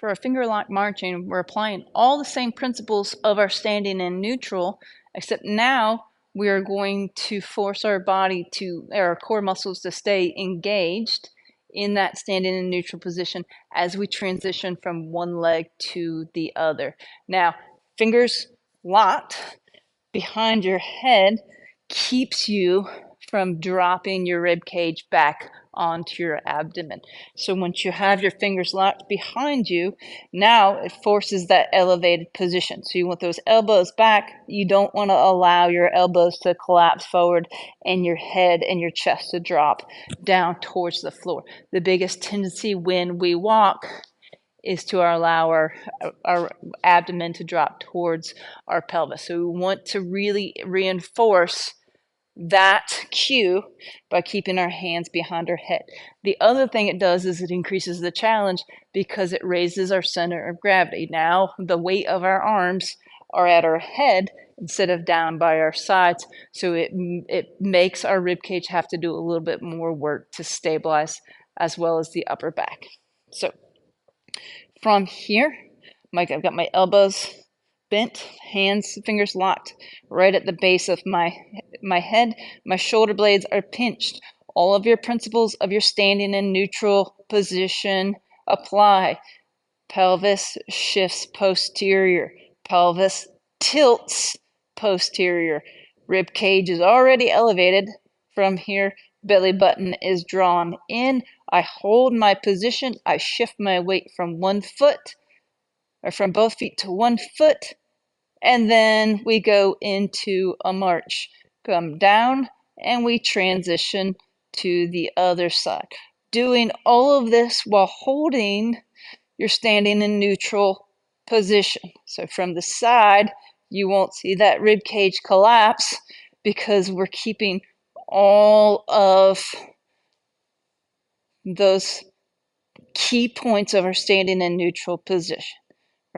For our finger lock marching, we're applying all the same principles of our standing in neutral, except now we are going to force our body to, our core muscles to stay engaged in that standing in neutral position as we transition from one leg to the other. Now, fingers locked behind your head keeps you from dropping your rib cage back onto your abdomen. So once you have your fingers locked behind you, now it forces that elevated position. So you want those elbows back. You don't want to allow your elbows to collapse forward and your head and your chest to drop down towards the floor. The biggest tendency when we walk is to allow our abdomen to drop towards our pelvis. So we want to really reinforce that cue by keeping our hands behind our head. The other thing it does is it increases the challenge because it raises our center of gravity. Now the weight of our arms are at our head instead of down by our sides, so it makes our rib cage have to do a little bit more work to stabilize, as well as the upper back. So from here, I've got my elbows bent, hands, fingers locked right at the base of my head. My shoulder blades are pinched. All of your principles of your standing in neutral position apply. Pelvis shifts posterior. Pelvis tilts posterior. Rib cage is already elevated from here. Belly button is drawn in. I hold my position. I shift my weight from one foot or from both feet to one foot. And then we go into a march. Come down and we transition to the other side. Doing all of this while holding your standing in neutral position. So from the side, you won't see that rib cage collapse because we're keeping all of those key points of our standing in neutral position.